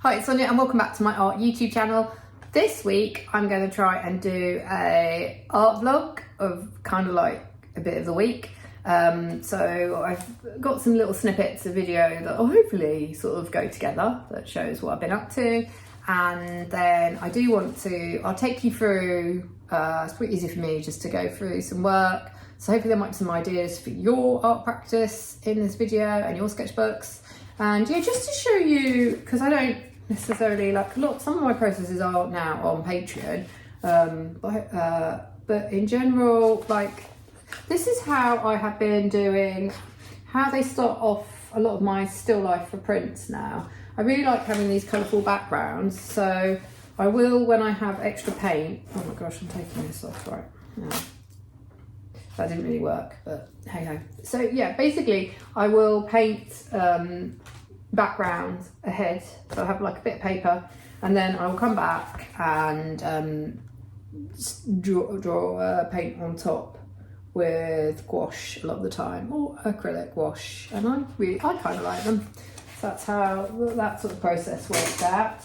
Hi, it's Sonia and welcome back to my art YouTube channel. This week I'm going to try and do a art vlog of kind of like a bit of the week. So I've got some little snippets of video that will hopefully sort of go together that shows what I've been up to. And then I do want to, I'll take you through, it's pretty easy for me just to go through some work. So hopefully there might be some ideas for your art practice in this video and your sketchbooks. And yeah, just to show you, because I don't necessarily like some of my processes are now on Patreon, but in general, like this is how I have been doing, how they start off a lot of my still life for prints now. I really like having these colourful backgrounds, so I will, when I have extra paint, oh my gosh, I'm taking this off, right? Yeah. That didn't really work, but hey ho. So yeah, basically I will paint backgrounds ahead, so I have like a bit of paper, and then I will come back and draw paint on top with gouache a lot of the time, or acrylic gouache, and I kind of like them. So that's how that sort of process works out.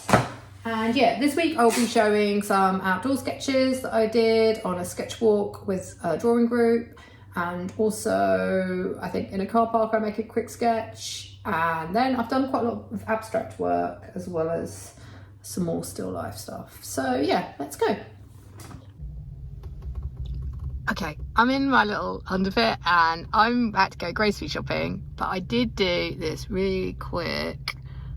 And yeah, this week I'll be showing some outdoor sketches that I did on a sketch walk with a drawing group, and also I think in a car park I make a quick sketch. And then I've done quite a lot of abstract work as well as some more still life stuff. So yeah, let's go. Okay, I'm in my little underfit and I'm about to go grocery shopping, but I did do this really quick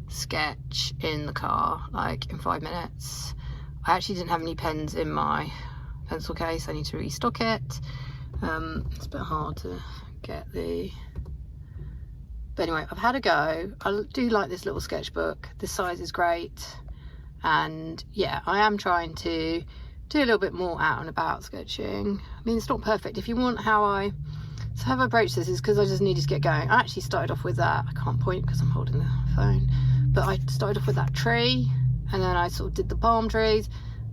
sketch in the car, like in 5 minutes. I actually didn't have any pens in my pencil case. I need to restock it. It's a bit hard to get the... But anyway, I've had a go. I do like this little sketchbook. This size is great. And yeah, I am trying to do a little bit more out and about sketching. I mean, it's not perfect. If you want how I've approached this is because I just needed to get going. I actually started off with that. I can't point because I'm holding the phone. But I started off with that tree, and then I sort of did the palm trees.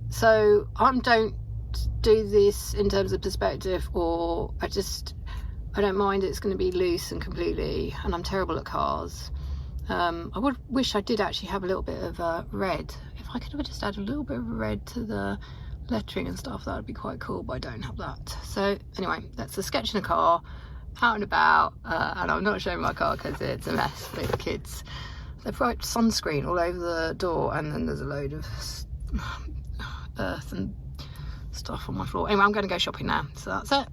So I don't do this in terms of perspective, or I don't mind it's going to be loose and completely, and I'm terrible at cars. I would wish I did actually have a little bit of red. If I could have just added a little bit of red to the lettering and stuff, that would be quite cool, but I don't have that. So anyway, that's a sketch in a car, out and about, and I'm not showing my car because it's a mess with the kids. They've got sunscreen all over the door, and then there's a load of earth and stuff on my floor. Anyway, I'm going to go shopping now, so that's it.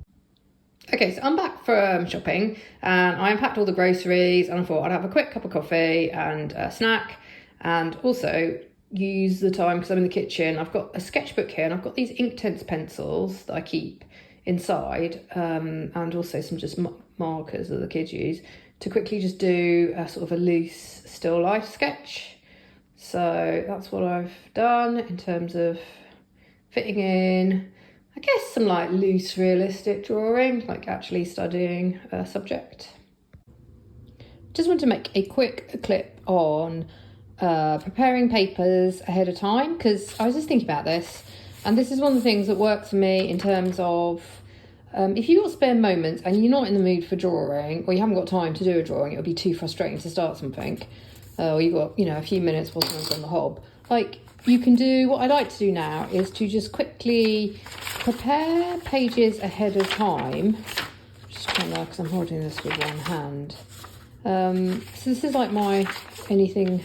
Okay, so I'm back from shopping and I unpacked all the groceries, and I thought I'd have a quick cup of coffee and a snack, and also use the time because I'm in the kitchen. I've got a sketchbook here and I've got these Inktense pencils that I keep inside, and also some just markers that the kids use to quickly just do a sort of a loose still life sketch. So that's what I've done in terms of fitting in, I guess, some like loose realistic drawing, like actually studying a subject. Just want to make a quick clip on preparing papers ahead of time, because I was just thinking about this, and this is one of the things that works for me in terms of if you've got spare moments and you're not in the mood for drawing, or you haven't got time to do a drawing, it would be too frustrating to start something, or you've got, a few minutes while someone's on the hob. Like, you can do, what I like to do now is to just quickly prepare pages ahead of time. Just trying that because I'm holding this with one hand. So this is like my anything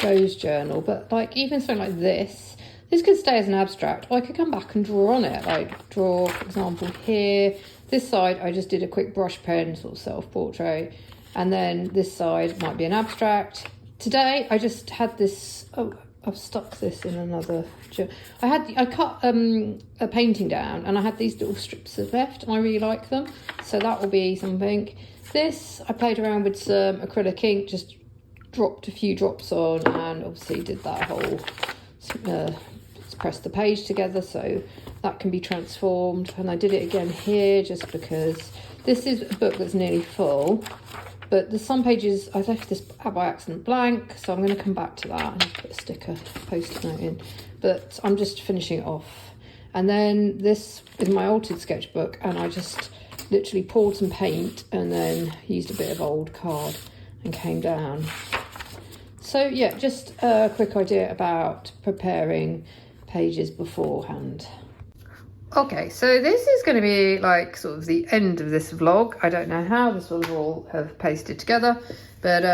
goes journal, but like even something like this could stay as an abstract, or I could come back and draw on it. Like draw, for example, here. This side I just did a quick brush pen sort of self-portrait, and then this side might be an abstract. Today I just had this, I've stuck this in another. I cut a painting down, and I had these little strips left, and I really like them. So that will be something. This, I played around with some acrylic ink, just dropped a few drops on, and obviously did that whole, press the page together so that can be transformed. And I did it again here just because this is a book that's nearly full. But there's some pages, I left this by accident blank, so I'm going to come back to that and put a sticker, post-it note in. But I'm just finishing it off. And then this is my altered sketchbook, and I just literally poured some paint and then used a bit of old card and came down. So yeah, just a quick idea about preparing pages beforehand. Okay, so this is going to be like sort of the end of this vlog. I don't know how this will all have pasted together, but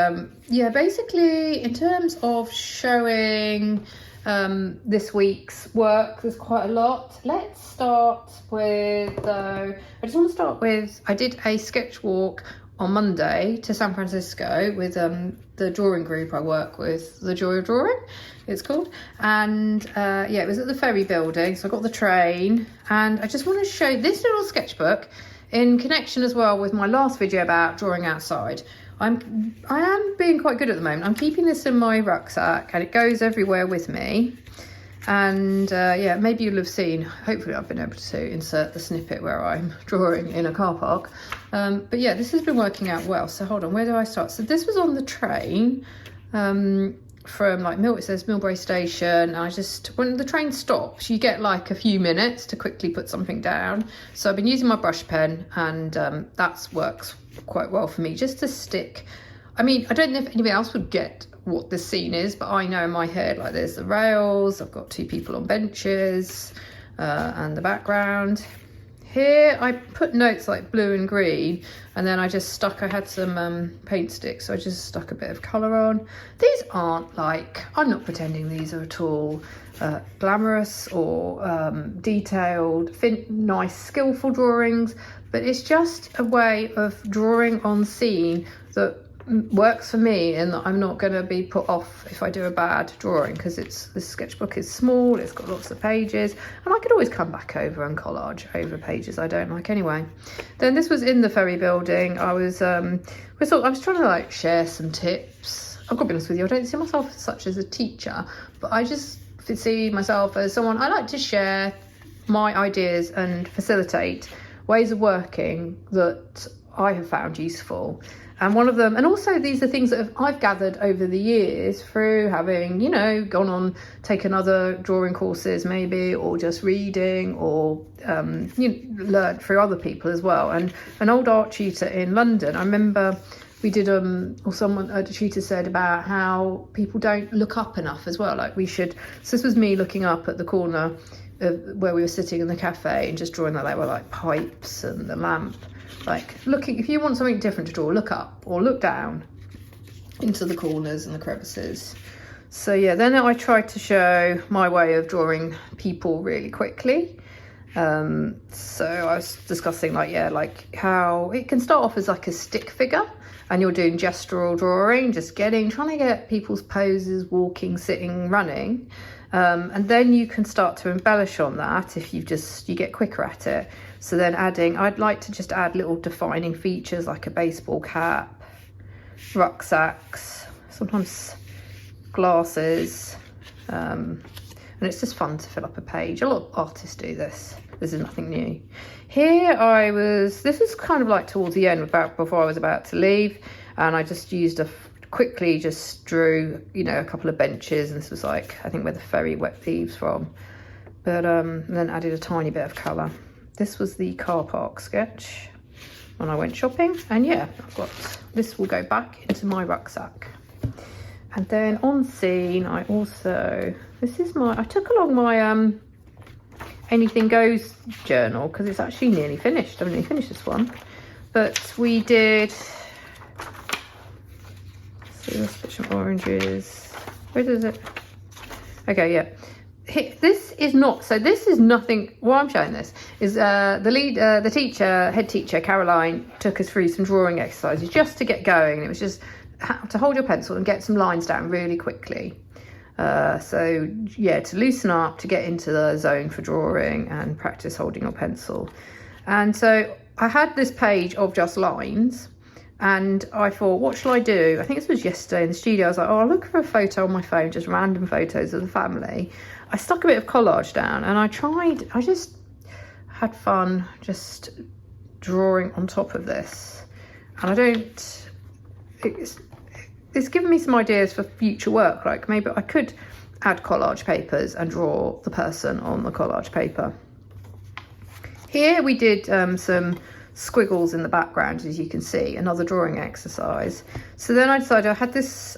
yeah, basically in terms of showing this week's work, there's quite a lot. Let's start with, I just want to start with, I did a sketch walk on Monday to San Francisco with the drawing group I work with, The Joy of Drawing, it's called. And yeah, it was at the Ferry building, so I got the train, and I just want to show this little sketchbook in connection as well with my last video about drawing outside. I am being quite good at the moment. I'm keeping this in my rucksack and it goes everywhere with me. And yeah, maybe you'll have seen, hopefully I've been able to insert the snippet where I'm drawing in a car park. But yeah, this has been working out well. So hold on, where do I start? So this was on the train from like it says Millbrae Station. I just, when the train stops, you get like a few minutes to quickly put something down. So I've been using my brush pen, and that works quite well for me, just to stick. I mean, I don't know if anybody else would get what this scene is, but I know in my head, like, there's the rails, I've got two people on benches, and the background. Here I put notes like blue and green, and then I had some paint sticks, so I just stuck a bit of colour on. These aren't like, I'm not pretending these are at all glamorous or detailed, nice, skillful drawings, but it's just a way of drawing on scene that works for me, and that I'm not going to be put off if I do a bad drawing, because this sketchbook is small, it's got lots of pages, and I could always come back over and collage over pages I don't like anyway. Then this was in the Ferry building. I was trying to like share some tips. I've got to be honest with you, I don't see myself as such as a teacher, but I just see myself as someone, I like to share my ideas and facilitate ways of working that I have found useful. And one of them, and also these are things that I've gathered over the years through having, you know, gone on, taken other drawing courses maybe, or just reading, or learned through other people as well. And an old art tutor in London, I remember we did, a tutor said about how people don't look up enough as well. Like we should, so this was me looking up at the corner of where we were sitting in the cafe and just drawing that they were like pipes and the lamp. Like looking, if you want something different to draw, look up or look down into the corners and the crevices. So yeah, then I tried to show my way of drawing people really quickly. So I was discussing like how it can start off as like a stick figure, and you're doing gestural drawing, just trying to get people's poses, walking, sitting, running. And then you can start to embellish on that if you get quicker at it. So then I'd like to just add little defining features like a baseball cap, rucksacks, sometimes glasses, and it's just fun to fill up a page. A lot of artists do this. This is nothing new. Here this is kind of like towards the end, before I was about to leave, and I just quickly just drew, a couple of benches, and this was like, I think where the ferry wet leaves from, but then added a tiny bit of colour. This was the car park sketch when I went shopping, and yeah, this will go back into my rucksack. And then on scene, I took along my Anything Goes journal, because it's actually nearly finished. I've nearly finished this one, but we did, so let's put some oranges. Where does it? Okay, yeah. This is nothing. Why I'm showing this is the head teacher Caroline took us through some drawing exercises just to get going, and it was just how to hold your pencil and get some lines down really quickly. So yeah, to loosen up, to get into the zone for drawing and practice holding your pencil. And so I had this page of just lines, and I thought, what shall I do? I think this was yesterday in the studio. I was like, I'll look for a photo on my phone, just random photos of the family. I stuck a bit of collage down, and I just had fun just drawing on top of this. And it's given me some ideas for future work. Like maybe I could add collage papers and draw the person on the collage paper. Here we did some squiggles in the background, as you can see, another drawing exercise. So then I decided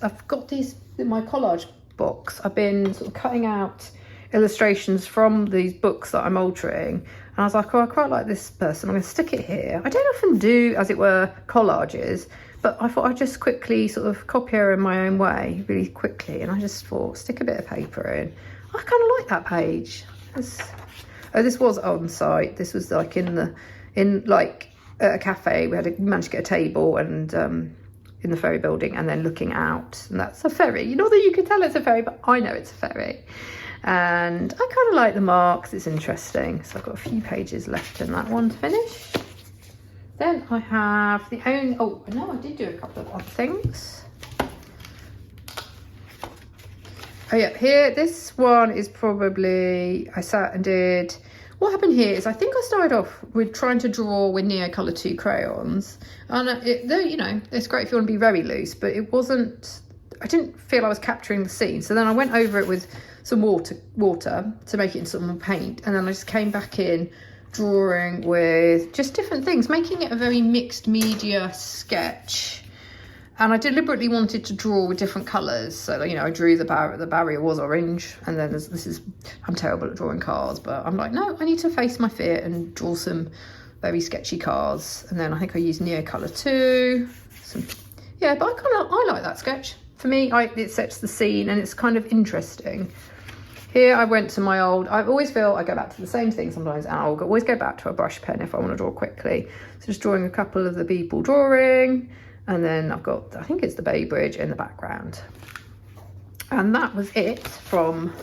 I've got these in my collage box, I've been sort of cutting out illustrations from these books that I'm altering, and I was like, oh, I quite like this person, I'm going to stick it here. I don't often do, as it were, collages, but I thought I'd just quickly sort of copy her in my own way really quickly, and I just thought, stick a bit of paper in. I kind of like that page. This was on site. This was like like at a cafe. We managed to get a table and in the ferry building, and then looking out, and that's a ferry. Not that you can tell it's a ferry, but I know it's a ferry. And I kind of like the marks, it's interesting. So I've got a few pages left in that one to finish. Then I have oh no, I did do a couple of other things. Oh yeah, here, this one is probably, I sat and did, what happened here is I think I started off with trying to draw with Neocolor 2 crayons. And you know, it's great if you want to be very loose, but it wasn't, I didn't feel I was capturing the scene. So then I went over it with some water to make it into some more paint. And then I just came back in drawing with just different things, making it a very mixed media sketch. And I deliberately wanted to draw with different colours. So, you know, I drew the barrier was orange. And then I'm terrible at drawing cars, but I'm like, no, I need to face my fear and draw some very sketchy cars. And then I think I used Neocolor 2. Yeah, but I like that sketch. For me, it sets the scene and it's kind of interesting. Here I went to my old, I always feel I go back to the same thing sometimes, and I'll always go back to a brush pen if I want to draw quickly. So just drawing a couple of the people drawing, and then I've got, I think it's the Bay Bridge in the background. And that was it from,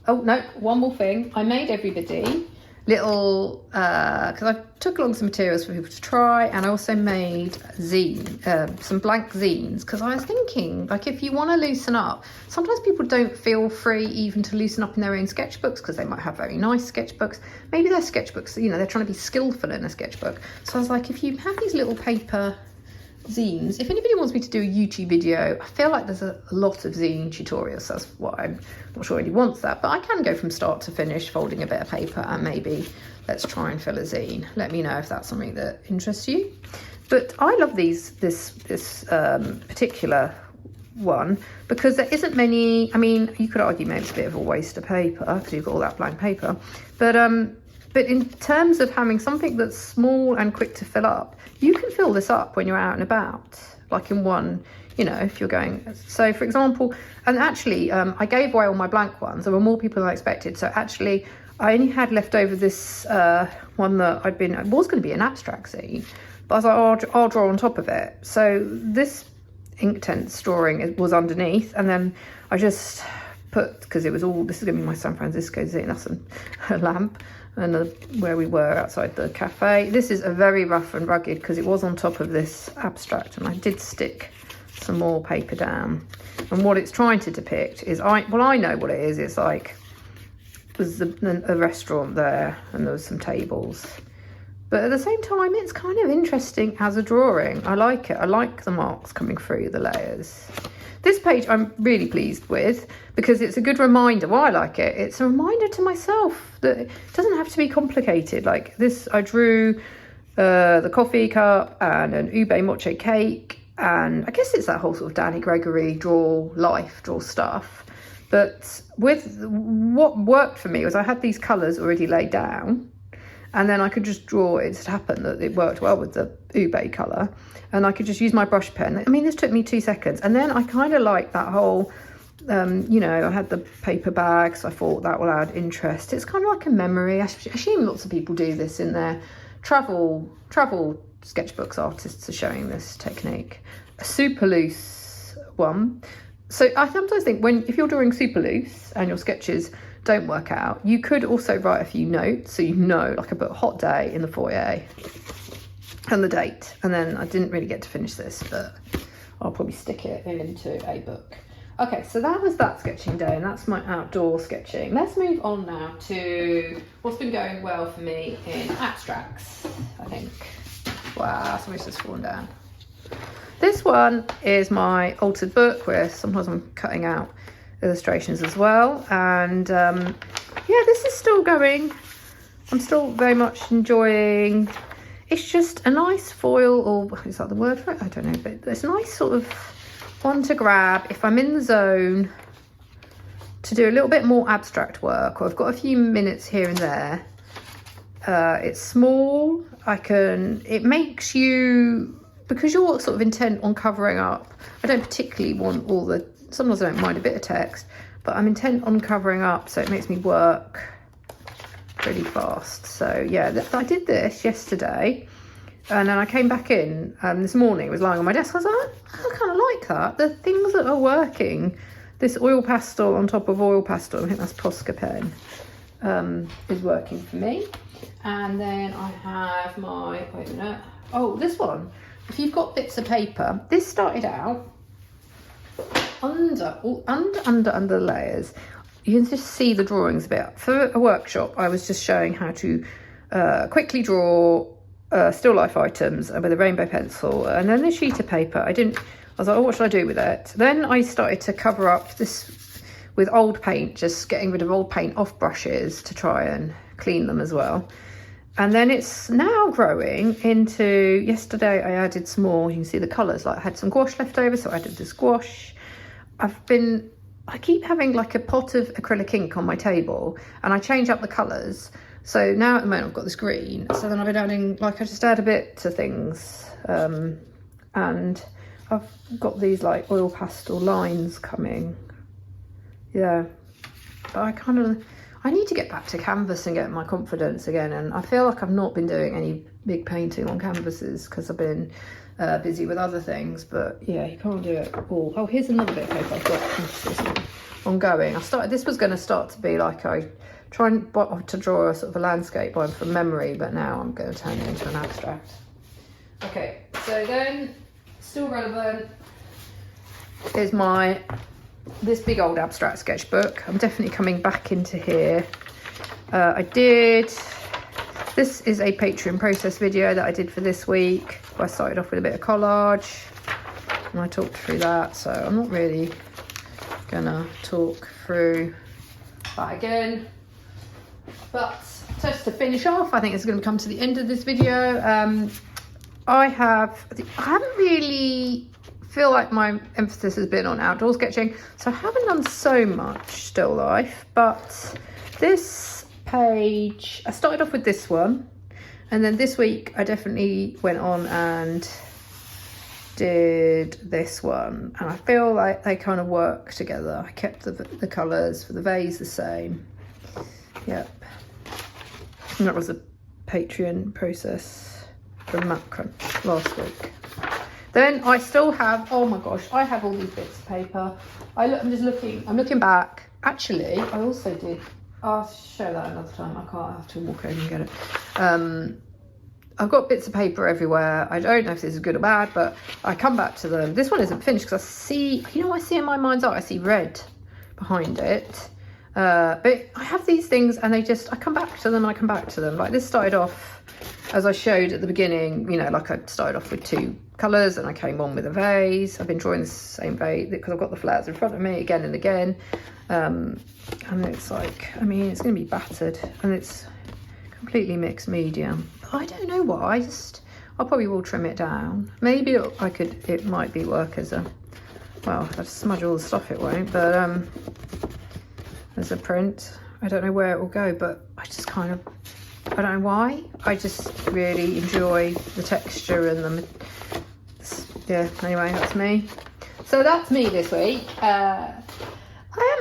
oh no, one more thing. I made everybody little, because I took along some materials for people to try, and I also made some blank zines, because I was thinking, like, if you want to loosen up, sometimes people don't feel free even to loosen up in their own sketchbooks, because they might have very nice sketchbooks. Maybe their sketchbooks, you know, they're trying to be skillful in a sketchbook. So I was like, if you have these little paper zines, if anybody wants me to do a YouTube video, I feel like there's a lot of zine tutorials, so that's what I'm not sure anybody wants that, but I can go from start to finish folding a bit of paper, and maybe let's try and fill a zine. Let me know if that's something that interests you. But I love this particular one, because there isn't many, I mean, you could argue maybe it's a bit of a waste of paper because you've got all that blank paper, but in terms of having something that's small and quick to fill up, you can fill this up when you're out and about, like in one, you know, if you're going. So for example, and actually I gave away all my blank ones. There were more people than I expected. So actually I only had left over this one that it was going to be an abstract zine, but I was like, oh, I'll draw on top of it. So this Inktense drawing was underneath, and then I just put, because it was all, this is going to be my San Francisco zine, that's a lamp, and where we were outside the cafe. This is a very rough and rugged, because it was on top of this abstract, and I did stick some more paper down. And what it's trying to depict is, I know what it is. It's like, there's a restaurant there, and there was some tables. But at the same time, it's kind of interesting as a drawing. I like it. I like the marks coming through the layers. This page I'm really pleased with, because it's a good reminder why I like it. It's a reminder to myself that it doesn't have to be complicated. Like this, I drew the coffee cup and an ube moche cake, and I guess it's that whole sort of Danny Gregory draw stuff. But with what worked for me was I had these colours already laid down, and then I could just draw. It just happened that it worked well with the ube colour, and I could just use my brush pen. I mean, this took me 2 seconds, and then I kind of like that whole, you know, I had the paper bag, so I thought that will add interest. It's kind of like a memory. I assume lots of people do this in their travel sketchbooks. Artists are showing this technique. A super loose one. So I sometimes think if you're drawing super loose and your sketches don't work out, you could also write a few notes, so you know, like I put hot day in the foyer and the date, and then I didn't really get to finish this, but I'll probably stick it into a book. Okay, so that was that sketching day, and that's my outdoor sketching. Let's move on now to what's been going well for me in abstracts, I think. Wow, somebody's just fallen down. This one is my altered book, where sometimes I'm cutting out illustrations as well, and yeah, this is still going. I'm still very much enjoying. It's just a nice foil, or is that the word for it? I don't know, but it's a nice sort of one to grab if I'm in the zone to do a little bit more abstract work, or I've got a few minutes here and there. It's small. It makes you, because you're sort of intent on covering up. I don't particularly want sometimes I don't mind a bit of text, but I'm intent on covering up, so it makes me work pretty fast. So yeah, I did this yesterday, and then I came back in this morning. It was lying on my desk. I was like, I kind of like that. The things that are working, this oil pastel on top of oil pastel, I think that's Posca pen, is working for me. And then I have my, wait a minute, oh, this one. If you've got bits of paper, this started out under the layers. You can just see the drawings a bit. For a workshop, I was just showing how to quickly draw still life items with a rainbow pencil, and then the sheet of paper. I was like, oh, what should I do with it? Then I started to cover up this with old paint, just getting rid of old paint off brushes to try and clean them as well. And then it's now growing into, yesterday I added some more, you can see the colours, like I had some gouache left over, so I added this gouache. I keep having like a pot of acrylic ink on my table, and I change up the colours. So now at the moment I've got this green, so then I've been adding, like I just add a bit to things. And I've got these like oil pastel lines coming. Yeah, but I need to get back to canvas and get my confidence again, and I feel like I've not been doing any big painting on canvases because I've been busy with other things. But yeah, you can't do it all. Oh, here's another bit of paper I've got ongoing. This was going to start to be like I try to draw a sort of a landscape one from memory, but now I'm going to turn it into an abstract. Okay, so then still relevant is this big old abstract sketchbook. I'm definitely coming back into here. This is a Patreon process video that I did for this week. I started off with a bit of collage and I talked through that, so I'm not really gonna talk through that again. But just to finish off, I think it's going to come to the end of this video. I haven't really feel like my emphasis has been on outdoor sketching, so I haven't done so much still life. But this page, I started off with this one, and then this week I definitely went on and did this one, and I feel like they kind of work together. I kept the colours for the vase the same. Yep, and that was a Patreon process from Macron last week. Then I still have, oh my gosh, I have all these bits of paper. I'm looking back. Actually, I also did, I'll show that another time. I have to walk over and get it. I've got bits of paper everywhere. I don't know if this is good or bad, but I come back to them. This one isn't finished because I see in my mind's eye, I see red behind it. But I have these things and I come back to them and I come back to them. Like this started off, as I showed at the beginning, like I started off with 2 colours and I came on with a vase. I've been drawing the same vase because I've got the flowers in front of me again and again. And it's like, it's going to be battered and it's completely mixed medium. I don't know why, I probably will trim it down. Maybe it might be work as if I smudge all the stuff, it won't, but as a print. I don't know where it will go, but I don't know why. I just really enjoy the texture and anyway, that's me. So that's me this week. I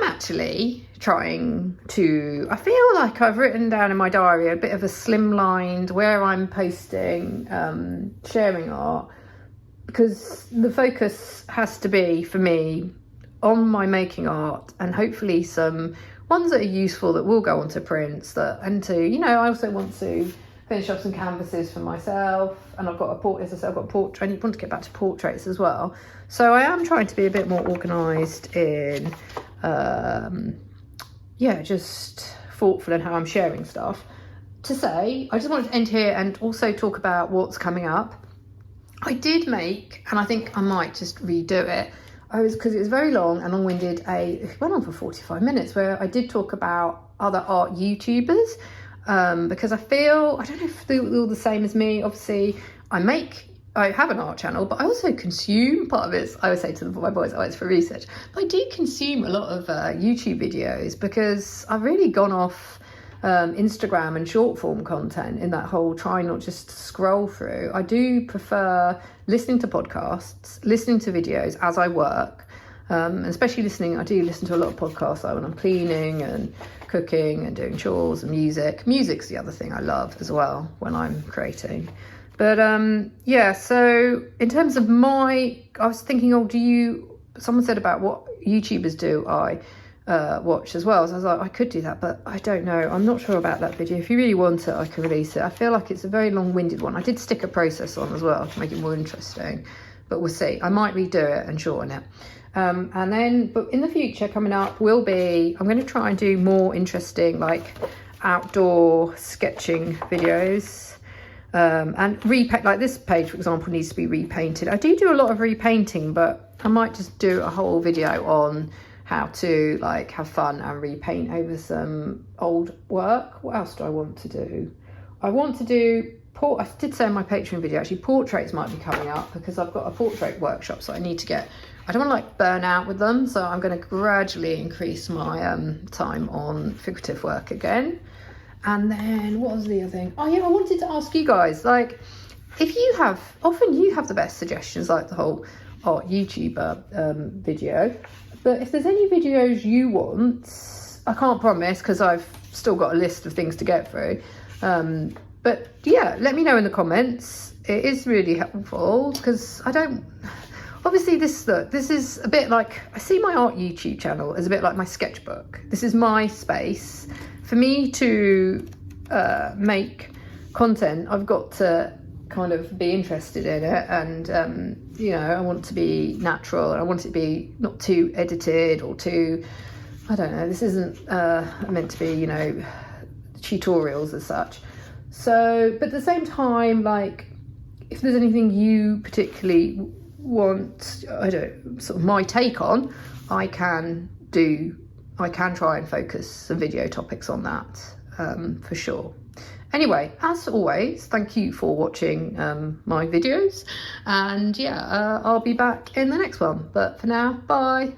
am actually trying to, I feel like I've written down in my diary a bit of a slimlined where I'm posting sharing art, because the focus has to be for me on my making art and hopefully some ones that are useful that will go onto prints I also want to finish off some canvases for myself, and I've got a portrait. I want to get back to portraits as well, so I am trying to be a bit more organised in just thoughtful in how I'm sharing stuff. I just wanted to end here and also talk about what's coming up. I did make, and I think I might just redo it, because it was very long and long-winded, it went on for 45 minutes, where I did talk about other art YouTubers, because I don't know if they're all the same as me. Obviously, I make I have an art channel, but I also consume, part of it, I always say to my boys, oh, it's for research, but I do consume a lot of YouTube videos because I've really gone off Instagram and short form content in that whole try not just to scroll through. I do prefer listening to podcasts, listening to videos as I work, especially listening. I do listen to a lot of podcasts like when I'm cleaning and cooking and doing chores and music. Music's the other thing I love as well when I'm creating. But yeah, so in terms of I was thinking, someone said about what YouTubers do I watch as well. So I was like, I could do that, but I don't know. I'm not sure about that video. If you really want it, I can release it. I feel like it's a very long-winded one. I did stick a process on as well to make it more interesting, but we'll see. I might redo it and shorten it. And then, but in the future coming up I'm going to try and do more interesting, like outdoor sketching videos. And repaint, like this page for example needs to be repainted. I do a lot of repainting, but I might just do a whole video on how to like have fun and repaint over some old work. What else do I want to do? I want to do I did say in my Patreon video actually portraits might be coming up, because I've got a portrait workshop, so I need to get, I don't want to like burn out with them, so I'm going to gradually increase my time on figurative work again. And then what was the other thing? Oh yeah, I wanted to ask you guys, like, if you often you have the best suggestions, like the whole art YouTuber video, but if there's any videos you want, I can't promise because I've still got a list of things to get through. But yeah, let me know in the comments. It is really helpful because obviously this is a bit like, I see my art YouTube channel as a bit like my sketchbook. This is my space. For me to make content, I've got to kind of be interested in it, and I want it to be natural, and I want it to be not too edited or too, I don't know, this isn't meant to be, tutorials as such. So, but at the same time, like, if there's anything you particularly want, sort of my take on, I can try and focus some video topics on that, for sure. Anyway, as always, thank you for watching my videos, and yeah, I'll be back in the next one. But for now, bye.